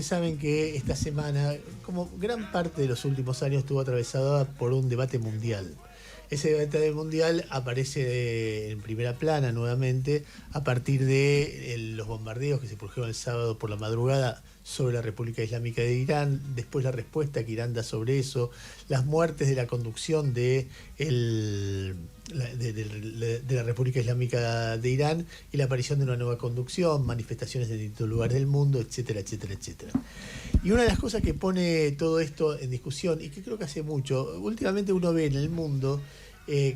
Saben que esta semana, como gran parte de los últimos años, estuvo atravesada por un debate mundial. Ese debate mundial aparece en primera plana nuevamente a partir de los bombardeos que se produjeron el sábado por la madrugada sobre la República Islámica de Irán, después la respuesta que Irán da sobre eso, las muertes de la conducción de la República Islámica de Irán y la aparición de una nueva conducción, manifestaciones en distintos lugares del mundo, etcétera, etcétera, etcétera. Y una de las cosas que pone todo esto en discusión, y que creo que hace mucho, últimamente uno ve en el mundo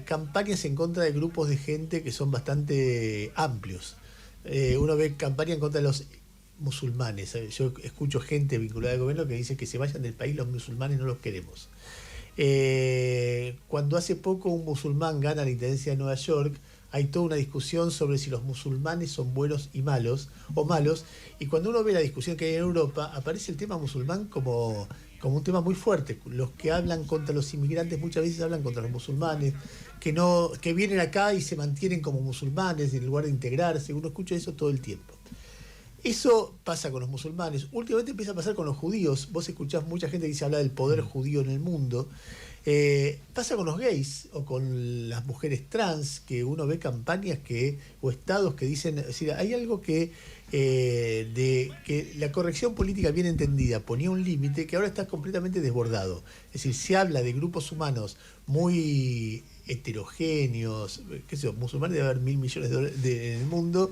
campañas en contra de grupos de gente que son bastante amplios. Uno ve campañas en contra de los musulmanes. Yo escucho gente vinculada al gobierno que dice que se vayan del país, los musulmanes no los queremos. Cuando hace poco un musulmán gana la intendencia de Nueva York, hay toda una discusión sobre si los musulmanes son buenos y malos, o malos, y cuando uno ve la discusión que hay en Europa, aparece el tema musulmán como un tema muy fuerte. Los que hablan contra los inmigrantes muchas veces hablan contra los musulmanes, que vienen acá y se mantienen como musulmanes en lugar de integrarse. Uno escucha eso todo el tiempo. Eso pasa con los musulmanes. Últimamente empieza a pasar con los judíos. Vos escuchás mucha gente que dice habla del poder judío en el mundo. Pasa con los gays o con las mujeres trans, que uno ve campañas o estados que dicen, es decir, hay algo que la corrección política bien entendida ponía un límite que ahora está completamente desbordado. Es decir, se habla de grupos humanos muy heterogéneos, qué sé yo, musulmanes debe haber 1.000 millones en el mundo,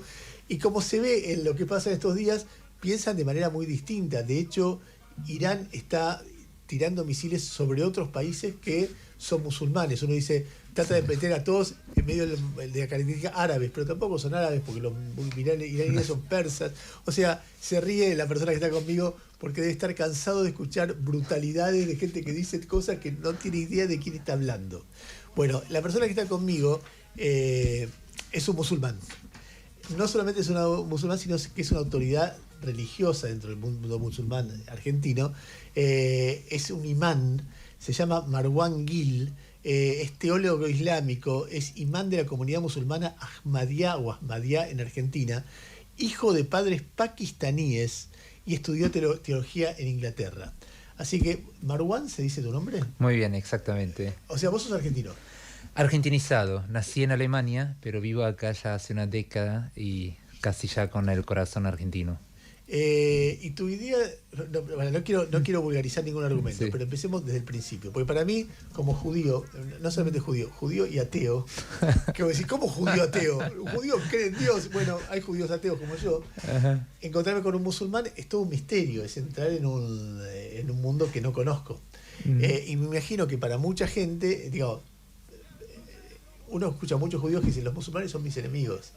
y como se ve en lo que pasa en estos días, piensan de manera muy distinta. De hecho, Irán está tirando misiles sobre otros países que son musulmanes. Uno dice, trata de meter a todos en medio de la característica árabes, pero tampoco son árabes porque los iraníes son persas. O sea, se ríe la persona que está conmigo porque debe estar cansado de escuchar brutalidades de gente que dice cosas que no tiene idea de quién está hablando. Bueno, la persona que está conmigo es un musulmán. No solamente es un musulmán, sino que es una autoridad religiosa dentro del mundo musulmán argentino. Es un imán, se llama Marwan Gil, es teólogo islámico, es imán de la comunidad musulmana Ahmadiyya en Argentina, hijo de padres pakistaníes y estudió teología en Inglaterra. Así que, Marwan, ¿se dice tu nombre? Muy bien, exactamente. O sea, vos sos argentino. Argentinizado. Nací en Alemania, pero vivo acá ya hace una década y casi ya con el corazón argentino. Y tu idea, no quiero vulgarizar ningún argumento, Sí. pero empecemos desde el principio. Porque para mí, como judío, no solamente judío y ateo, que decir, ¿cómo judío ateo? ¿Un judío cree en Dios? Bueno, hay judíos ateos como yo. Ajá. Encontrarme con un musulmán es todo un misterio, es entrar en un mundo que no conozco. Y me imagino que para mucha gente, uno escucha a muchos judíos que dicen, los musulmanes son mis enemigos.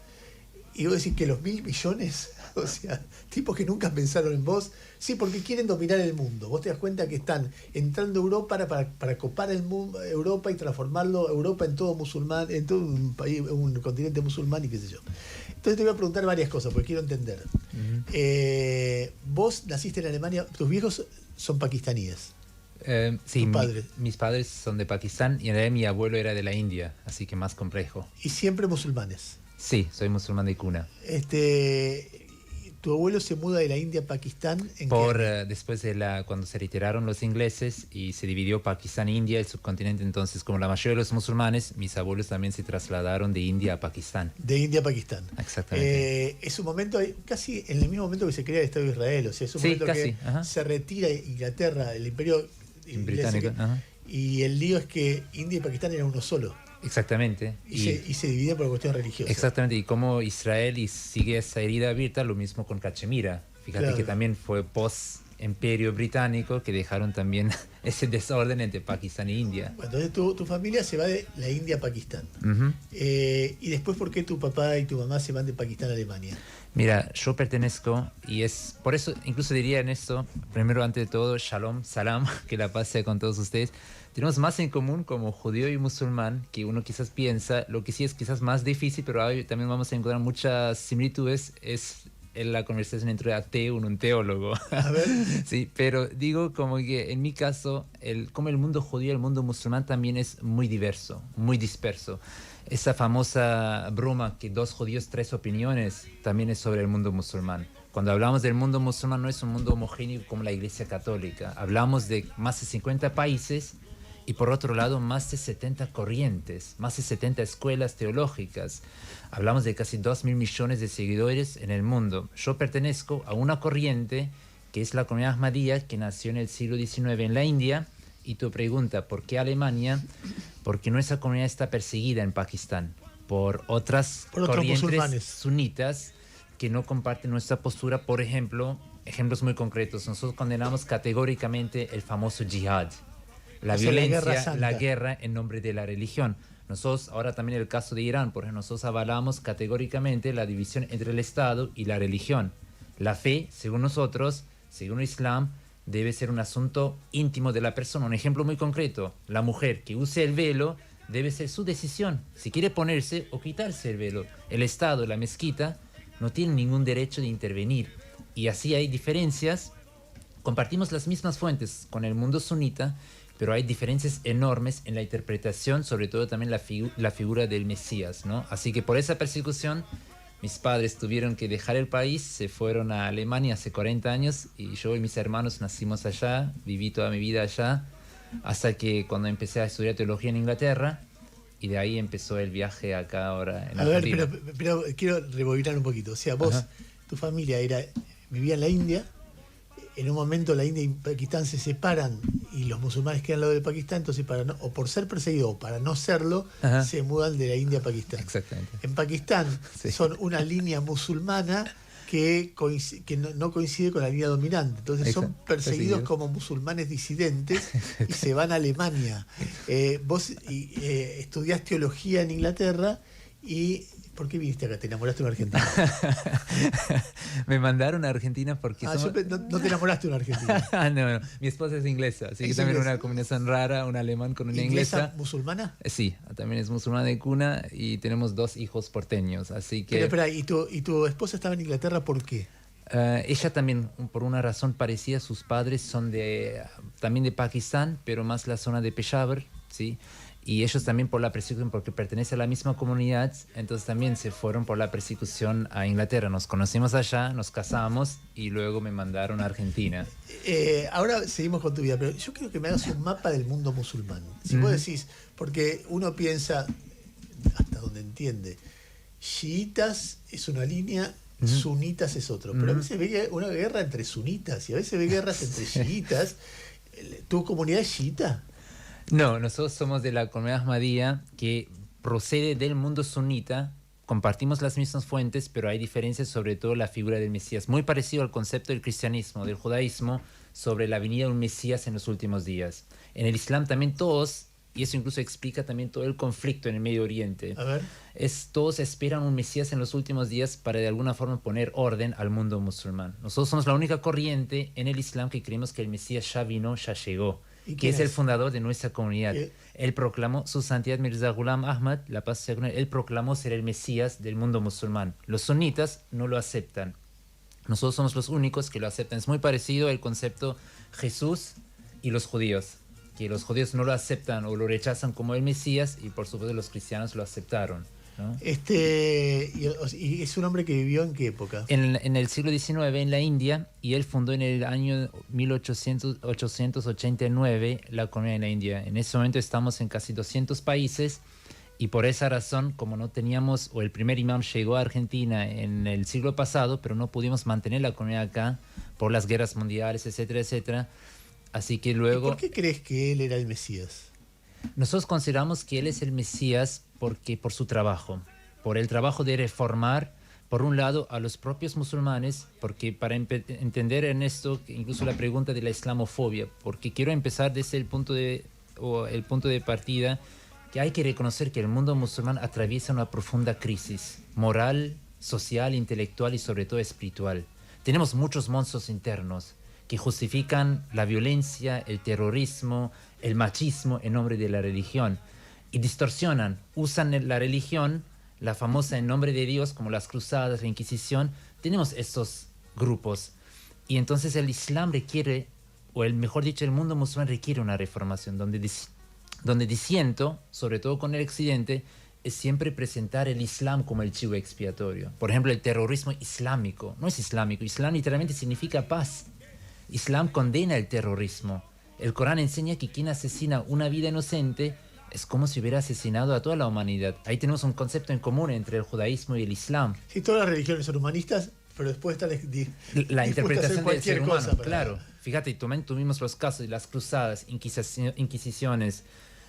Y vos decís que los 1.000 millones, o sea, tipos que nunca pensaron en vos, sí, porque quieren dominar el mundo. Vos te das cuenta que están entrando a Europa para copar el mundo, Europa y transformarlo Europa en todo musulmán, en todo un país, un continente musulmán y qué sé yo. Entonces te voy a preguntar varias cosas porque quiero entender. Vos naciste en Alemania, tus viejos son pakistaníes. Sí, padres. mis padres son de Pakistán y en realidad mi abuelo era de la India, así que más complejo. Y siempre musulmanes. Sí, soy musulmán de cuna. Tu abuelo se muda de la India a Pakistán Después de cuando se retiraron los ingleses y se dividió Pakistán e India, el subcontinente, entonces como la mayoría de los musulmanes, mis abuelos también se trasladaron de India a Pakistán. De India a Pakistán. Exactamente. Es un momento, casi en el mismo momento que se crea el Estado de Israel, o sea, es un momento casi, que se retira Inglaterra, el imperio británico. Y el lío es que India y Pakistán eran uno solo. Exactamente. Y se dividían por cuestión religiosa. Exactamente, y como Israel sigue esa herida abierta, lo mismo con Cachemira. Fíjate que también fue post-imperio británico que dejaron también ese desorden entre Pakistán e India. Bueno, entonces tu familia se va de la India a Pakistán. Y después, ¿por qué tu papá y tu mamá se van de Pakistán a Alemania? Mira, yo pertenezco, y es por eso, incluso diría en esto, primero ante todo, shalom, salam, que la paz sea con todos ustedes. Tenemos más en común como judío y musulmán que uno quizás piensa. Lo que sí es quizás más difícil, pero también vamos a encontrar muchas similitudes, es en la conversación entre ateo y un teólogo. A ver. Sí, pero digo como que en mi caso, como el mundo judío y el mundo musulmán también es muy diverso, muy disperso. Esa famosa broma que 2 judíos, 3 opiniones, también es sobre el mundo musulmán. Cuando hablamos del mundo musulmán no es un mundo homogéneo como la Iglesia Católica. Hablamos de más de 50 países y por otro lado más de 70 corrientes, más de 70 escuelas teológicas. Hablamos de casi 2.000 millones de seguidores en el mundo. Yo pertenezco a una corriente que es la comunidad Ahmadía, que nació en el siglo XIX en la India. Y tu pregunta, ¿por qué Alemania? Porque nuestra comunidad está perseguida en Pakistán por otras corrientes sunitas que no comparten nuestra postura. Por ejemplo, ejemplos muy concretos, nosotros condenamos categóricamente el famoso jihad, la violencia, la guerra en nombre de la religión. Nosotros, ahora también el caso de Irán, por ejemplo, nosotros avalamos categóricamente la división entre el Estado y la religión. La fe, según nosotros, según el Islam, debe ser un asunto íntimo de la persona. Un ejemplo muy concreto, la mujer que use el velo debe ser su decisión, si quiere ponerse o quitarse el velo. El Estado, la mezquita, no tienen ningún derecho de intervenir. Y así hay diferencias. Compartimos las mismas fuentes con el mundo sunita, pero hay diferencias enormes en la interpretación, sobre todo también la figura del Mesías, ¿no? Así que por esa persecución, mis padres tuvieron que dejar el país, se fueron a Alemania hace 40 años y yo y mis hermanos nacimos allá, viví toda mi vida allá, hasta que cuando empecé a estudiar teología en Inglaterra, y de ahí empezó el viaje acá ahora en Argentina. A ver, pero quiero rebobinar un poquito. O sea, vos, tu familia vivía en la India, en un momento la India y Pakistán se separan y los musulmanes quedan al lado de Pakistán, entonces o por ser perseguidos o para no serlo, se mudan de la India a Pakistán. Exactamente. En Pakistán son una línea musulmana que no coincide con la línea dominante. Entonces son perseguidos como musulmanes disidentes y se van a Alemania. Vos estudiás teología en Inglaterra y... ¿Por qué viniste acá? ¿Te enamoraste de una argentina? Me mandaron a Argentina porque... No te enamoraste de una argentina. No, mi esposa es inglesa, así que también una combinación rara, un alemán con una inglesa. ¿Musulmana? Sí, también es musulmana de cuna y tenemos 2 hijos porteños, así que... Pero espera, ¿y tu esposa estaba en Inglaterra por qué? Ella también, por una razón parecida, sus padres son también de Pakistán, pero más la zona de Peshawar, ¿sí? Y ellos también por la persecución, porque pertenecen a la misma comunidad, entonces también se fueron por la persecución a Inglaterra. Nos conocimos allá, nos casamos y luego me mandaron a Argentina. Ahora seguimos con tu vida, pero yo quiero que me hagas un mapa del mundo musulmán. Si vos decís, porque uno piensa, hasta donde entiende, chiitas es una línea, sunitas es otro. Pero a veces ve una guerra entre sunitas y a veces ve guerras entre chiitas. ¿Tu comunidad es chiita? No, nosotros somos de la comunidad Ahmadía, que procede del mundo sunita. Compartimos las mismas fuentes, pero hay diferencias, sobre todo la figura del Mesías. Muy parecido al concepto del cristianismo, del judaísmo, sobre la venida de un Mesías en los últimos días. En el Islam también todos, y eso incluso explica también todo el conflicto en el Medio Oriente. A ver. Todos esperan un Mesías en los últimos días para de alguna forma poner orden al mundo musulmán. Nosotros somos la única corriente en el Islam que creemos que el Mesías ya vino, ya llegó. Que es el fundador de nuestra comunidad. Él proclamó, su santidad Mirza Ghulam Ahmad, la paz sea con él, él proclamó ser el Mesías del mundo musulmán. Los sunitas no lo aceptan. Nosotros somos los únicos que lo aceptan. Es muy parecido al concepto Jesús y los judíos, que los judíos no lo aceptan o lo rechazan como el Mesías y por supuesto los cristianos lo aceptaron, ¿no? ¿Y es un hombre que vivió en qué época? En el siglo XIX en la India, y él fundó en el año 1889 la comunidad en la India. En ese momento estamos en casi 200 países y por esa razón, como no teníamos, o el primer imam llegó a Argentina en el siglo pasado, pero no pudimos mantener la comunidad acá por las guerras mundiales, etcétera, etcétera. Así que luego... ¿Y por qué crees que él era el Mesías? Nosotros consideramos que él es el Mesías por su trabajo, por el trabajo de reformar, por un lado, a los propios musulmanes, porque para entender en esto, incluso la pregunta de la islamofobia, porque quiero empezar desde el punto de partida, que hay que reconocer que el mundo musulmán atraviesa una profunda crisis moral, social, intelectual y sobre todo espiritual. Tenemos muchos monstruos internos que justifican la violencia, el terrorismo, el machismo en nombre de la religión y distorsionan, usan la religión, la famosa en nombre de Dios, como las cruzadas, la Inquisición. Tenemos estos grupos y entonces el Islam requiere, o mejor dicho, el mundo musulmán requiere una reformación donde disiento, sobre todo con el occidente, es siempre presentar el Islam como el chivo expiatorio. Por ejemplo, el terrorismo islámico no es islámico. Islam literalmente significa paz. Islam condena el terrorismo. El Corán enseña que quien asesina una vida inocente es como si hubiera asesinado a toda la humanidad. Ahí tenemos un concepto en común entre el judaísmo y el Islam. Sí, todas las religiones son humanistas, pero después están la interpretación del ser humano, cosa claro. Fíjate, tuvimos los casos de las cruzadas, inquisiciones.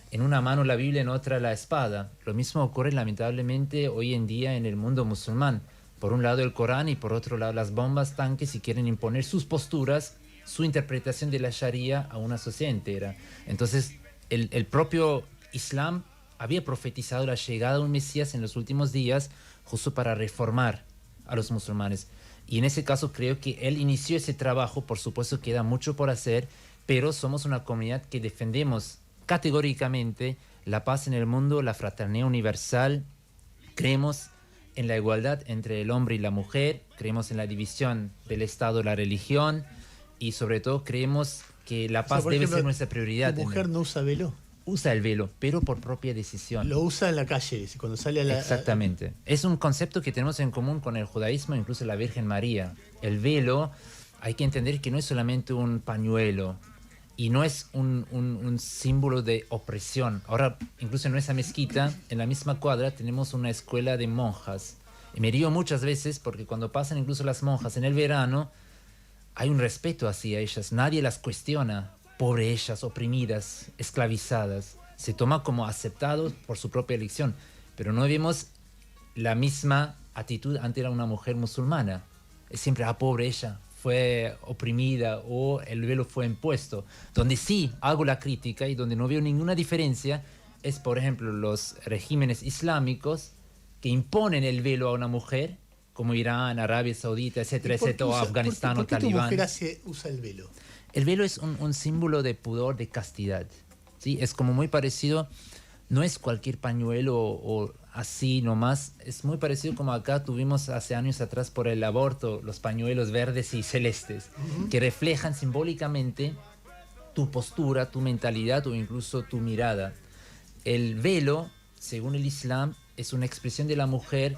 En una mano la Biblia, en otra la espada. Lo mismo ocurre lamentablemente hoy en día en el mundo musulmán. Por un lado el Corán y por otro lado las bombas, tanques, y quieren imponer sus posturas, su interpretación de la Sharia a una sociedad entera. Entonces, el propio Islam había profetizado la llegada de un Mesías en los últimos días justo para reformar a los musulmanes. Y en ese caso creo que él inició ese trabajo. Por supuesto queda mucho por hacer, pero somos una comunidad que defendemos categóricamente la paz en el mundo, la fraternidad universal. Creemos en la igualdad entre el hombre y la mujer, creemos en la división del Estado y la religión, y sobre todo creemos que la paz debe ser nuestra prioridad. ¿Tu mujer no usa velo? Usa el velo, pero por propia decisión. Lo usa en la calle, cuando sale a la... Exactamente. Es un concepto que tenemos en común con el judaísmo, incluso la Virgen María. El velo, hay que entender que no es solamente un pañuelo y no es un símbolo de opresión. Ahora, incluso en nuestra mezquita, en la misma cuadra, tenemos una escuela de monjas. Y me río muchas veces porque cuando pasan incluso las monjas en el verano, hay un respeto hacia ellas. Nadie las cuestiona. Pobre ellas, oprimidas, esclavizadas. Se toma como aceptado por su propia elección. Pero no vemos la misma actitud ante una mujer musulmana. Es siempre, pobre ella, fue oprimida o el velo fue impuesto. Donde sí hago la crítica y donde no veo ninguna diferencia es, por ejemplo, los regímenes islámicos que imponen el velo a una mujer, como Irán, Arabia Saudita, etcétera, etcétera, o Afganistán o Talibán. ¿Por qué tu mujer usa el velo? El velo es un símbolo de pudor, de castidad. ¿Sí? Es como muy parecido, no es cualquier pañuelo o así nomás, es muy parecido como acá tuvimos hace años atrás por el aborto, los pañuelos verdes y celestes, que reflejan simbólicamente tu postura, tu mentalidad o incluso tu mirada. El velo, según el Islam, es una expresión de la mujer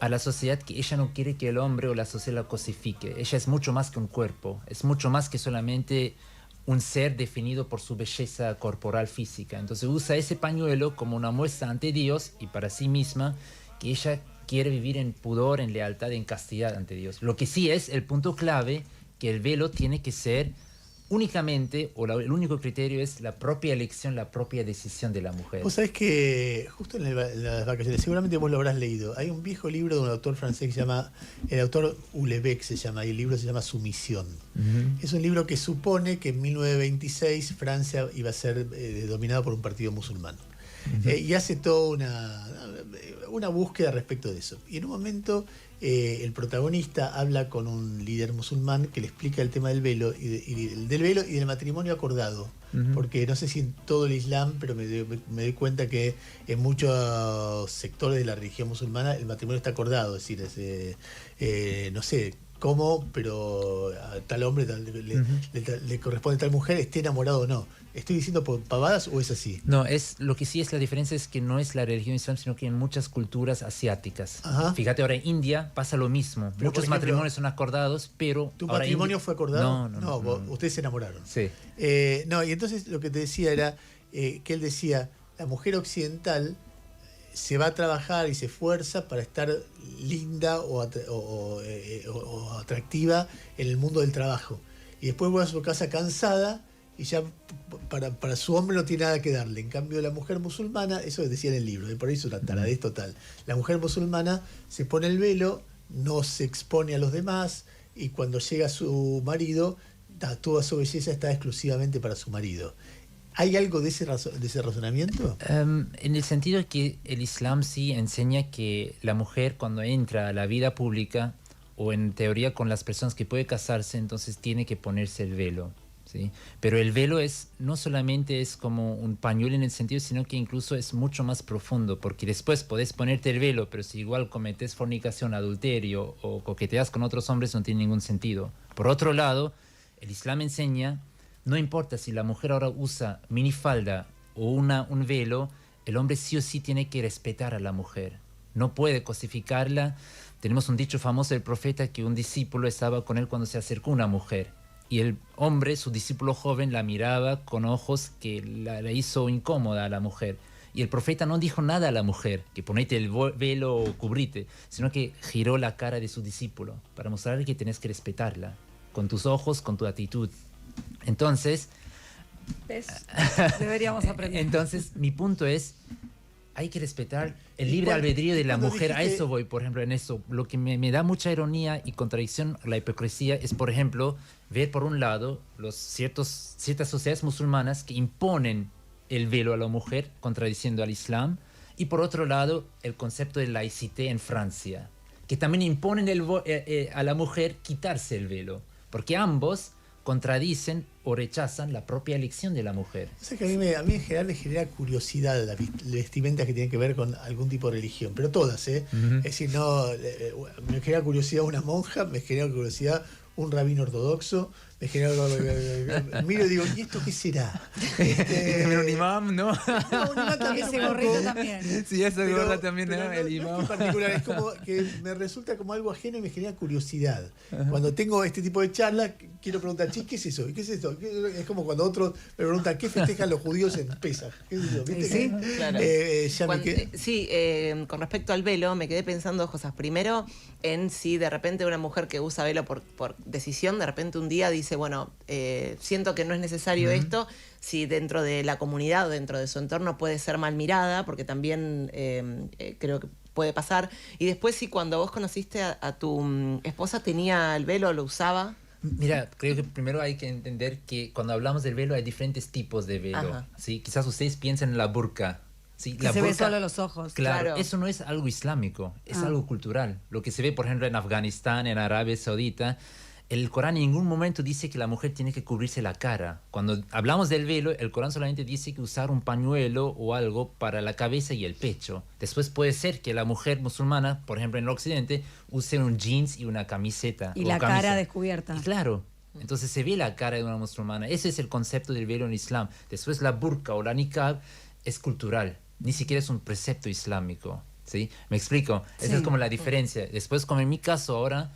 a la sociedad que ella no quiere que el hombre o la sociedad la cosifique. Ella es mucho más que un cuerpo, es mucho más que solamente un ser definido por su belleza corporal física. Entonces usa ese pañuelo como una muestra ante Dios y para sí misma que ella quiere vivir en pudor, en lealtad, en castidad ante Dios. Lo que sí es el punto clave, que el velo tiene que ser únicamente, o el único criterio es la propia elección, la propia decisión de la mujer. Vos sabés que justo en las vacaciones, seguramente vos lo habrás leído, hay un viejo libro de un autor francés que se llama, el autor Houellebecq se llama, y el libro se llama Sumisión. Es un libro que supone que en 1926 Francia iba a ser dominada por un partido musulmán. Y hace toda una búsqueda respecto de eso. Y en un momento el protagonista habla con un líder musulmán que le explica el tema del velo y del matrimonio acordado. Porque no sé si en todo el Islam, pero me doy cuenta que en muchos sectores de la religión musulmana el matrimonio está acordado. Es decir, no sé cómo, pero a tal hombre le corresponde a tal mujer, esté enamorado o no. ¿Estoy diciendo pavadas o es así? No, lo que sí es la diferencia es que no es la religión islam, sino que en muchas culturas asiáticas. Ajá. Fíjate, ahora en India pasa lo mismo. Pero muchos matrimonios son acordados, pero... ¿Tu matrimonio fue acordado? No, ustedes se enamoraron. Sí. Y entonces lo que te decía era que él decía, la mujer occidental se va a trabajar y se esfuerza para estar linda o atractiva en el mundo del trabajo. Y después vuelve a su casa cansada y ya para su hombre no tiene nada que darle. En cambio, la mujer musulmana, eso decía en el libro, por ahí es una taradez total. La mujer musulmana se pone el velo, no se expone a los demás, y cuando llega su marido, toda su belleza está exclusivamente para su marido. ¿Hay algo de ese razonamiento? En el sentido de que el Islam sí enseña que la mujer cuando entra a la vida pública, o en teoría con las personas que puede casarse, entonces tiene que ponerse el velo. ¿Sí? Pero el velo no solamente es como un pañuelo en el sentido, sino que incluso es mucho más profundo, porque después podés ponerte el velo, pero si igual cometes fornicación, adulterio o coqueteas con otros hombres, no tiene ningún sentido. Por otro lado, el Islam enseña, no importa si la mujer ahora usa minifalda o un velo, el hombre sí o sí tiene que respetar a la mujer. No puede cosificarla. Tenemos un dicho famoso del profeta que un discípulo estaba con él cuando se acercó una mujer. Y el hombre, su discípulo joven, la miraba con ojos que la hizo incómoda a la mujer. Y el profeta no dijo nada a la mujer, que ponete el velo o cubrite, sino que giró la cara de su discípulo para mostrarle que tenés que respetarla, con tus ojos, con tu actitud. Entonces, ¿ves? Deberíamos aprender. Entonces, mi punto es, hay que respetar el ¿Y libre albedrío de la cuando mujer. A dijiste- eso voy, por ejemplo, en eso. Lo que me da mucha ironía y contradicción, la hipocresía, es, por ejemplo, ver por un lado ciertas sociedades musulmanas que imponen el velo a la mujer, contradiciendo al Islam, y por otro lado, el concepto de laicité en Francia, que también imponen a la mujer quitarse el velo, porque ambos contradicen o rechazan la propia elección de la mujer. O sea que a mí en general me genera curiosidad las vestimentas que tienen que ver con algún tipo de religión, pero todas, ¿eh? Ujú. Es decir, no, me genera curiosidad una monja, me genera curiosidad un rabino ortodoxo, me genera... miro y digo, ¿y esto qué será? También un imam, ¿no? No, un imán también Ese un poco, gorrito también. Sí, esa pero- gorra también, pero ¿no? no El es imam. que en particular, es como que me resulta como algo ajeno y me genera curiosidad. Cuando tengo este tipo de charlas, quiero preguntar, che, ¿qué es eso? ¿Qué es esto? Es como cuando otros me preguntan, ¿qué festejan los judíos en Pesaj? ¿Qué es eso? ¿Viste? Sí, que- claro. ya me quedé- Sí, con respecto al velo, me quedé pensando dos cosas. Primero, en si de repente una mujer que usa velo por decisión, de repente un día dice, bueno, siento que no es necesario esto, si dentro de la comunidad o dentro de su entorno puede ser mal mirada, porque también creo que puede pasar. Y después, si cuando vos conociste a tu esposa tenía el velo, lo usaba. Mira, creo que primero hay que entender que cuando hablamos del velo hay diferentes tipos de velo. Ajá. ¿Sí? Quizás ustedes piensen en la burka. ¿Sí? Que La se ve burka- solo los ojos. Claro, Claro. eso no es algo islámico, es Ah. algo cultural. Lo que se ve, por ejemplo, en Afganistán, en Arabia Saudita, el Corán en ningún momento dice que la mujer tiene que cubrirse la cara. Cuando hablamos del velo, el Corán solamente dice que usar un pañuelo o algo para la cabeza y el pecho. Después puede ser que la mujer musulmana, por ejemplo en el occidente, use un jeans y una camiseta. Y o la camisa. cara descubierta. Y claro, entonces se ve la cara de una musulmana. Ese es el concepto del velo en Islam. Después la burka o la niqab es cultural, ni siquiera es un precepto islámico. ¿Sí? ¿Me explico? Esa Sí. es como la diferencia. Después, como en mi caso ahora,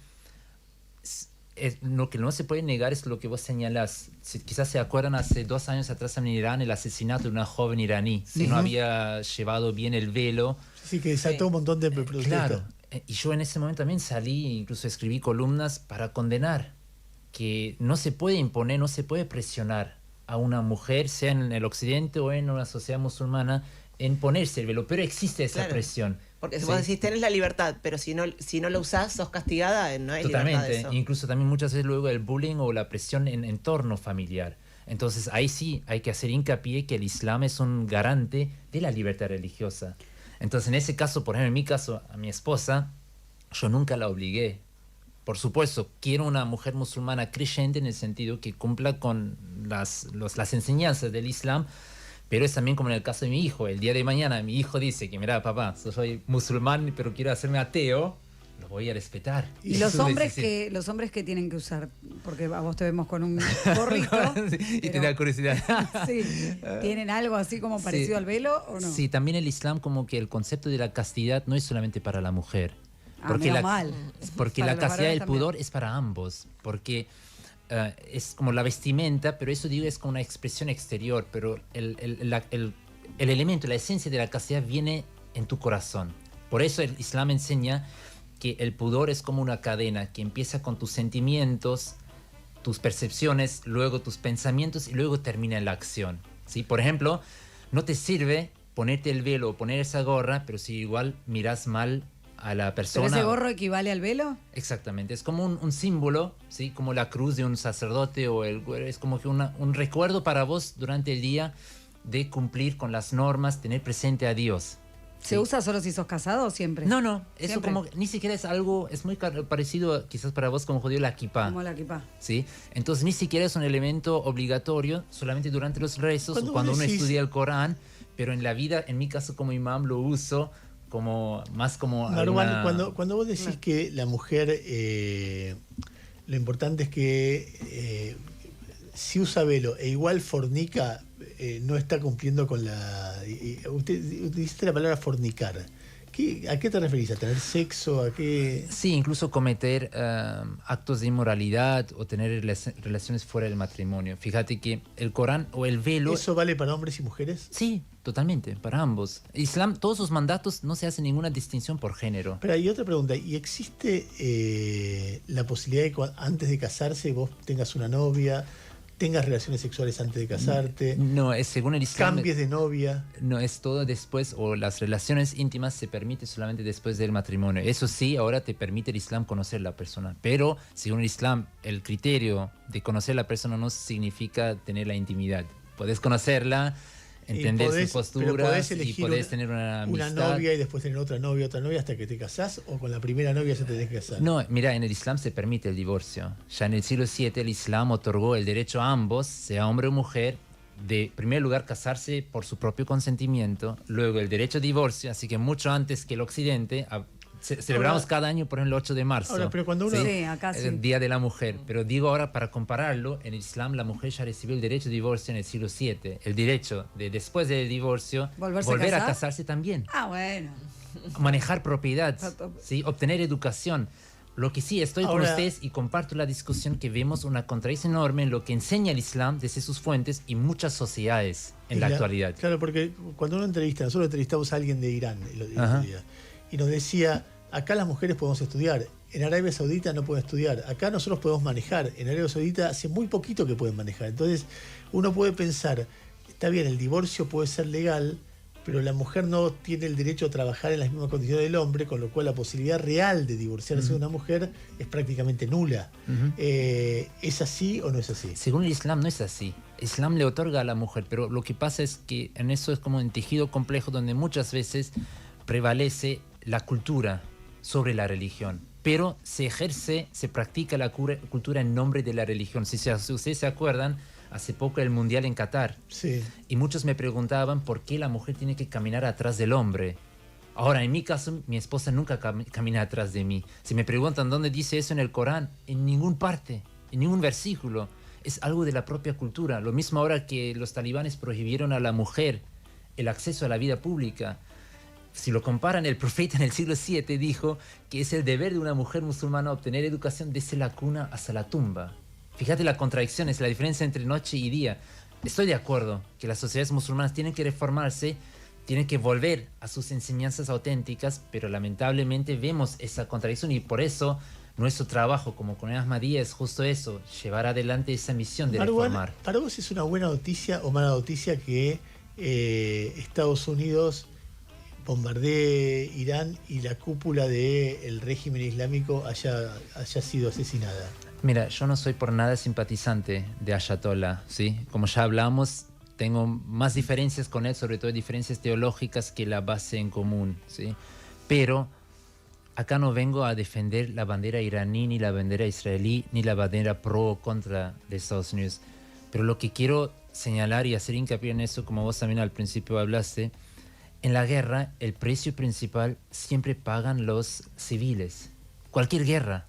lo que no se puede negar es lo que vos señalás. Quizás se acuerdan hace 2 años atrás en Irán el asesinato de una joven iraní que no había llevado bien el velo. Sí, que desató Sí. un montón de protestas. Claro. Y yo en ese momento también salí, incluso escribí columnas para condenar que no se puede imponer, no se puede presionar a una mujer, sea en el occidente o en una sociedad musulmana, en ponerse el velo, pero existe esa Claro. presión. Porque si Sí. vos decís, tenés la libertad, pero si no lo usás, sos castigada, no hay libertad de Totalmente, eso. incluso también muchas veces luego el bullying o la presión en entorno familiar. Entonces ahí sí hay que hacer hincapié que el Islam es un garante de la libertad religiosa. Entonces en ese caso, por ejemplo en mi caso, a mi esposa, yo nunca la obligué. Por supuesto, quiero una mujer musulmana creyente en el sentido que cumpla con las enseñanzas del Islam, pero es también como en el caso de mi hijo. El día de mañana mi hijo dice que, mira, papá, soy musulmán, pero quiero hacerme ateo, lo voy a respetar. Y Es los su hombres decisión. los hombres que tienen que usar, porque a vos te vemos con un gorrito. Sí, y te pero- da curiosidad. Sí, ¿tienen algo así como parecido Sí. al velo o no? Sí, también el Islam como que el concepto de la castidad no es solamente para la mujer. Ah, menos mal. Porque Para la los castidad y el varones también. pudor es para ambos. Porque es como la vestimenta, pero eso digo es como una expresión exterior. Pero el elemento, la esencia de la castidad viene en tu corazón. Por eso el Islam enseña que el pudor es como una cadena que empieza con tus sentimientos, tus percepciones, luego tus pensamientos y luego termina en la acción. ¿Sí? Por ejemplo, no te sirve ponerte el velo o poner esa gorra, pero si igual miras mal a la ¿Pero persona. ese gorro equivale al velo? Exactamente, es como un símbolo, ¿sí? Como la cruz de un sacerdote o es como que un recuerdo para vos durante el día de cumplir con las normas, tener presente a Dios. ¿Se usa solo si sos casado o siempre? No, eso Siempre. como ni siquiera es algo, es muy parecido quizás para vos como judío la kippah. Como la equipa. ¿Sí? Entonces ni siquiera es un elemento obligatorio, solamente durante los rezos Cuando o cuando vos uno decís- estudia el Corán, pero en la vida, en mi caso como imam, lo uso como más como Marwan, alguna- cuando vos decís que la mujer, lo importante es que si usa velo e igual fornica, no está cumpliendo con la... usted utilizaste la palabra fornicar. ¿A qué te referís? ¿A tener sexo? ¿A qué...? Sí, incluso cometer actos de inmoralidad o tener relaciones fuera del matrimonio. Fíjate que el Corán o el velo... ¿Eso vale para hombres y mujeres? Sí, totalmente, para ambos. Islam, todos sus mandatos no se hace ninguna distinción por género. Pero hay otra pregunta. ¿Y existe la posibilidad de que antes de casarse vos tengas una novia, tengas relaciones sexuales antes de casarte, No, es según el Islam... cambies de novia? No, es todo después, o las relaciones íntimas se permiten solamente después del matrimonio. Eso sí, ahora te permite el Islam conocer a la persona. Pero, según el Islam, el criterio de conocer a la persona no significa tener la intimidad. Podés conocerla, entender sus posturas y podés tener una amistad. Novia y después tener otra novia hasta que te casás, o con la primera novia ya te tenés que casar. No, mira, en el Islam se permite el divorcio. Ya en el siglo VII el Islam otorgó el derecho a ambos, sea hombre o mujer, de en primer lugar casarse por su propio consentimiento, luego el derecho a divorcio, así que mucho antes que el Occidente. Celebramos Ahora, cada año por ejemplo el 8 de marzo. Ahora, pero cuando uno... Sí, acá sí. El Día de la Mujer. Pero digo ahora, para compararlo, en el Islam la mujer ya recibió el derecho de divorcio en el siglo VII. El derecho de, después del divorcio, volver a casarse también. Ah, bueno. Manejar propiedad, ¿sí? Obtener educación. Lo que sí, estoy con ustedes y comparto la discusión que vemos una contradicción enorme en lo que enseña el Islam desde sus fuentes y muchas sociedades en la actualidad. Claro, porque cuando uno entrevista, nosotros entrevistamos a alguien de Irán y nos decía, acá las mujeres podemos estudiar, en Arabia Saudita no pueden estudiar, acá nosotros podemos manejar, en Arabia Saudita hace muy poquito que pueden manejar. Entonces uno puede pensar, está bien, el divorcio puede ser legal, pero la mujer no tiene el derecho a trabajar en las mismas condiciones del hombre, con lo cual la posibilidad real de divorciarse de una mujer es prácticamente nula. ¿Es así o no es así? Según el Islam no es así. El Islam le otorga a la mujer, pero lo que pasa es que en eso es como un tejido complejo donde muchas veces prevalece la cultura sobre la religión. Pero se ejerce, se practica la cultura en nombre de la religión. Si ustedes se acuerdan, hace poco el Mundial en Qatar. Sí. Y muchos me preguntaban por qué la mujer tiene que caminar atrás del hombre. Ahora, en mi caso, mi esposa nunca camina atrás de mí. Si me preguntan dónde dice eso en el Corán, en ninguna parte, en ningún versículo. Es algo de la propia cultura. Lo mismo ahora que los talibanes prohibieron a la mujer el acceso a la vida pública. Si lo comparan, el profeta en el siglo VII dijo que es el deber de una mujer musulmana obtener educación desde la cuna hasta la tumba. Fíjate la contradicción, es la diferencia entre noche y día. Estoy de acuerdo que las sociedades musulmanas tienen que reformarse, tienen que volver a sus enseñanzas auténticas, pero lamentablemente vemos esa contradicción y por eso nuestro trabajo como comunidad Ahmadía es justo eso, llevar adelante esa misión de reformar. ¿Para vos es una buena noticia o mala noticia que Estados Unidos bombardee Irán y la cúpula del régimen islámico haya sido asesinada? Mira, yo no soy por nada simpatizante de Ayatollah, ¿sí? Como ya hablamos, tengo más diferencias con él, sobre todo diferencias teológicas que la base en común, ¿sí? Pero acá no vengo a defender la bandera iraní, ni la bandera israelí, ni la bandera pro o contra de Estados Unidos. Pero lo que quiero señalar y hacer hincapié en eso, como vos también al principio hablaste, en la guerra el precio principal siempre pagan los civiles. Cualquier guerra.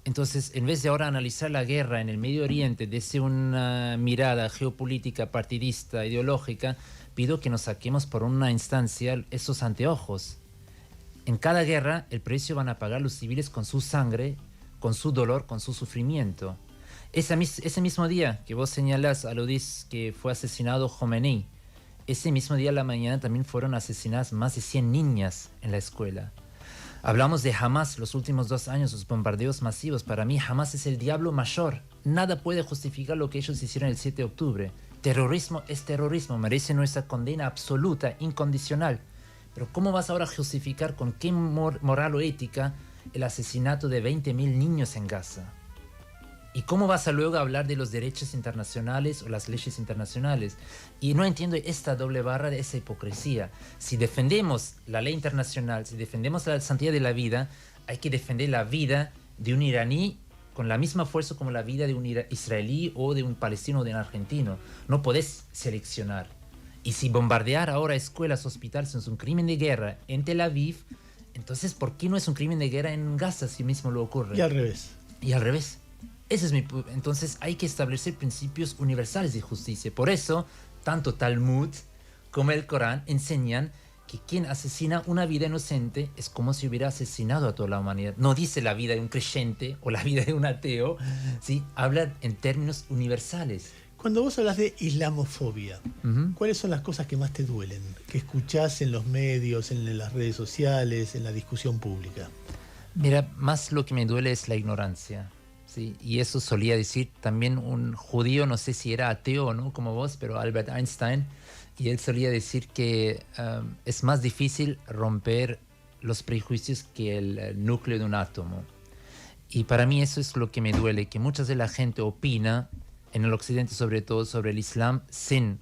Entonces, en vez de ahora analizar la guerra en el Medio Oriente desde una mirada geopolítica, partidista, ideológica, pido que nos saquemos por una instancia esos anteojos. En cada guerra, el precio van a pagar los civiles con su sangre, con su dolor, con su sufrimiento. Ese mismo día que vos señalás, aludís que fue asesinado Khomeini, ese mismo día a la mañana también fueron asesinadas más de 100 niñas en la escuela. Hablamos de Hamas los últimos 2 años, los bombardeos masivos. Para mí Hamas es el diablo mayor. Nada puede justificar lo que ellos hicieron el 7 de octubre. Terrorismo es terrorismo, merece nuestra condena absoluta, incondicional. Pero ¿cómo vas ahora a justificar con qué moral o ética el asesinato de 20.000 niños en Gaza? ¿Y cómo vas a luego hablar de los derechos internacionales o las leyes internacionales? Y no entiendo esta doble barra de esa hipocresía. Si defendemos la ley internacional, si defendemos la santidad de la vida, hay que defender la vida de un iraní con la misma fuerza como la vida de un israelí o de un palestino o de un argentino. No podés seleccionar. Y si bombardear ahora escuelas, hospitales es un crimen de guerra en Tel Aviv, entonces ¿por qué no es un crimen de guerra en Gaza si mismo lo ocurre? Y al revés. Y al revés. Entonces hay que establecer principios universales de justicia. Por eso, tanto Talmud como el Corán enseñan que quien asesina una vida inocente es como si hubiera asesinado a toda la humanidad. No dice la vida de un creyente o la vida de un ateo, ¿sí? Habla en términos universales. Cuando vos hablas de islamofobia, ¿cuáles son las cosas que más te duelen? Que escuchás en los medios, en las redes sociales, en la discusión pública. Mira, más lo que me duele es la ignorancia, ¿sí? Y eso solía decir también un judío, no sé si era ateo o no, como vos, pero Albert Einstein, y él solía decir que es más difícil romper los prejuicios que el núcleo de un átomo. Y para mí eso es lo que me duele, que mucha de la gente opina, en el occidente sobre todo, sobre el Islam, sin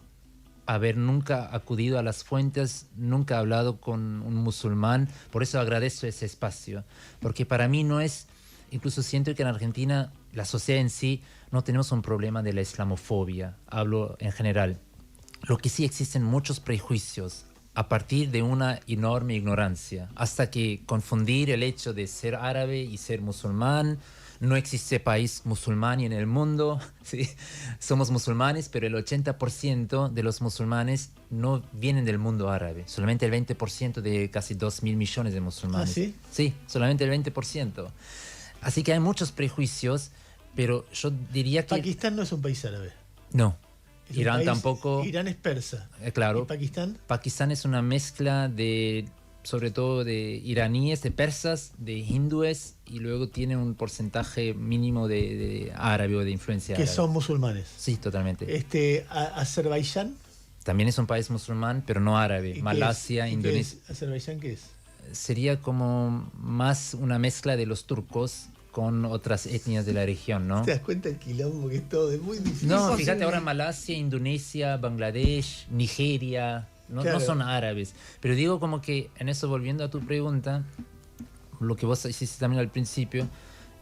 haber nunca acudido a las fuentes, nunca hablado con un musulmán. Por eso agradezco ese espacio, porque para mí no es, incluso siento que en Argentina, la sociedad en sí, no tenemos un problema de la islamofobia, hablo en general. Lo que sí existen muchos prejuicios a partir de una enorme ignorancia, hasta que confundir el hecho de ser árabe y ser musulmán. No existe país musulmán en el mundo, ¿sí? Somos musulmanes, pero el 80% de los musulmanes no vienen del mundo árabe. Solamente el 20% de casi 2.000 millones de musulmanes. ¿Ah, sí? Sí, solamente el 20%. Así que hay muchos prejuicios, pero yo diría que... Pakistán no es un país árabe. No. Es un Irán país- tampoco. Irán es persa. Claro. ¿Y Pakistán? Pakistán es una mezcla de, sobre todo de iraníes, de persas, de hindúes, y luego tiene un porcentaje mínimo de árabe o de influencia Que árabe. son musulmanes. Sí, totalmente. Azerbaiyán. También es un país musulmán, pero no árabe. ¿Y qué Malasia, es? ¿Y qué Indonesia. es? ¿Azerbaiyán qué es? Sería como más una mezcla de los turcos con otras etnias de la región, ¿no? ¿Te das cuenta el quilombo que es todo? Es muy difícil. No, fíjate ahora Malasia, Indonesia, Bangladesh, Nigeria, no, Claro. no son árabes. Pero digo como que en eso, volviendo a tu pregunta, lo que vos hiciste también al principio,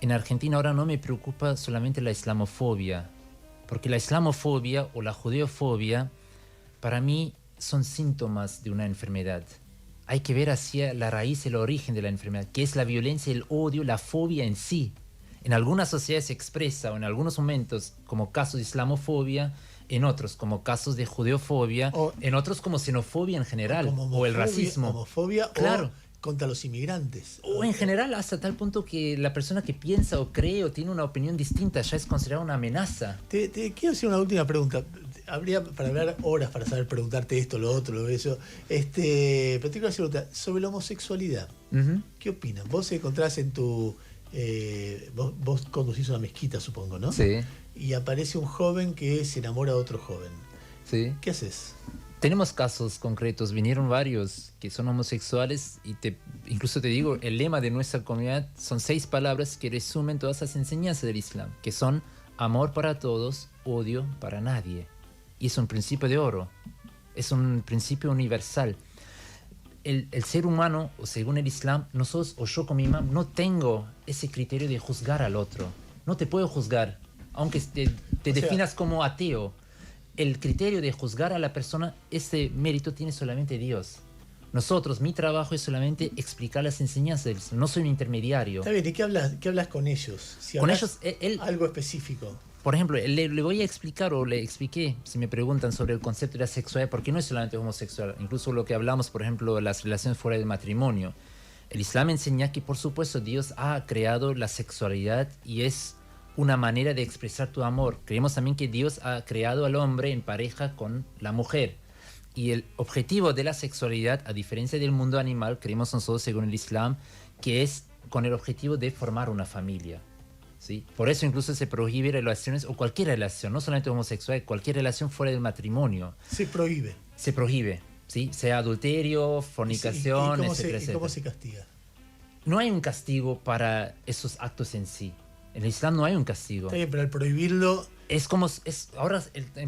en Argentina ahora no me preocupa solamente la islamofobia, porque la islamofobia o la judeofobia para mí son síntomas de una enfermedad. Hay que ver hacia la raíz, el origen de la enfermedad, que es la violencia, el odio, la fobia en sí. En algunas sociedades se expresa, o en algunos momentos, como casos de islamofobia, en otros como casos de judeofobia, O- en otros como xenofobia en general, Como o el racismo. Homofobia Claro. o contra los inmigrantes. O en general hasta tal punto que la persona que piensa o cree o tiene una opinión distinta ya es considerada una amenaza. Te quiero hacer una última pregunta. Habría para hablar horas para saber preguntarte esto, lo otro, lo eso. Pero te quiero hacer otra. Sobre la homosexualidad. Ujú. ¿Qué opinas? Vos encontrás en tu... vos conducís una mezquita, supongo, ¿no? Sí, Y aparece un joven que se enamora de otro joven. sí. ¿Qué haces? Tenemos casos concretos, vinieron varios que son homosexuales y incluso te digo, el lema de nuestra comunidad son 6 palabras que resumen todas las enseñanzas del Islam, que son amor para todos, odio para nadie. Y es un principio de oro, es un principio universal. El ser humano, o según el Islam, nosotros o yo como imam no tengo ese criterio de juzgar al otro. No te puedo juzgar, aunque te O sea, definas como ateo. El criterio de juzgar a la persona, ese mérito tiene solamente Dios. Nosotros, mi trabajo es solamente explicar las enseñanzas del Islam. No soy un intermediario. Está bien, ¿y qué hablas con ellos? Si Con hablas ellos, él, algo específico. por ejemplo, le voy a explicar o le expliqué, si me preguntan sobre el concepto de la sexualidad, porque no es solamente homosexual, incluso lo que hablamos, por ejemplo, las relaciones fuera del matrimonio. El Islam enseña que, por supuesto, Dios ha creado la sexualidad y es una manera de expresar tu amor. Creemos también que Dios ha creado al hombre en pareja con la mujer. Y el objetivo de la sexualidad, a diferencia del mundo animal, creemos nosotros, según el Islam, que es con el objetivo de formar una familia. ¿Sí? Por eso incluso se prohíbe relaciones, o cualquier relación, no solamente homosexual, cualquier relación fuera del matrimonio. Se prohíbe. Se prohíbe, ¿sí? Sea adulterio, fornicación, ¿Y etcétera, cómo etcétera. se castiga? No hay un castigo para esos actos en sí. En el Islam no hay un castigo. Está bien, pero al prohibirlo, Es como, ahora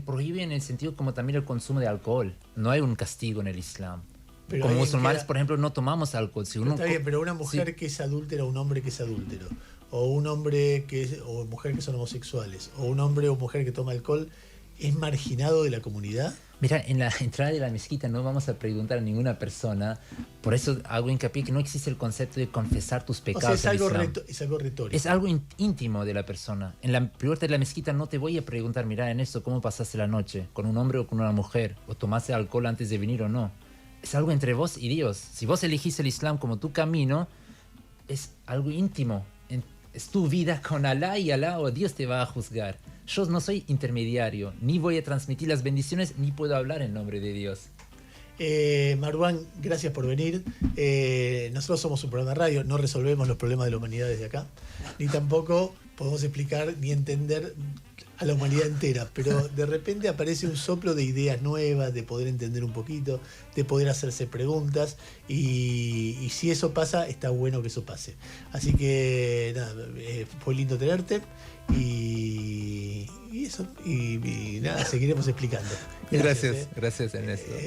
prohíbe en el sentido como también el consumo de alcohol. No hay un castigo en el Islam. Pero Como ahí musulmanes, queda- por ejemplo, no tomamos alcohol. Si uno está bien, pero una mujer sí. que es adúltera, un hombre que es adúltero, o un hombre o mujer que son homosexuales, o un hombre o mujer que toma alcohol, es marginado de la comunidad? Mira, en la entrada de la mezquita no vamos a preguntar a ninguna persona, por eso hago hincapié que no existe el concepto de confesar tus O pecados. sea, en Islam. es algo retórico. Es algo íntimo de la persona. En la puerta de la mezquita no te voy a preguntar, mira, en esto, ¿cómo pasaste la noche? ¿Con un hombre o con una mujer? ¿O tomaste alcohol antes de venir o no? Es algo entre vos y Dios. Si vos elegís el Islam como tu camino, es algo íntimo. Es tu vida con Alá y Alá o Dios te va a juzgar. Yo no soy intermediario, ni voy a transmitir las bendiciones, ni puedo hablar en nombre de Dios. Marwan, gracias por venir. Nosotros somos un programa de radio, no resolvemos los problemas de la humanidad desde acá, ni tampoco podemos explicar ni entender a la humanidad entera, pero de repente aparece un soplo de ideas nuevas, de poder entender un poquito, de poder hacerse preguntas, y si eso pasa, está bueno que eso pase. Así que nada, fue lindo tenerte, y eso, y nada, seguiremos explicando. Gracias Ernesto.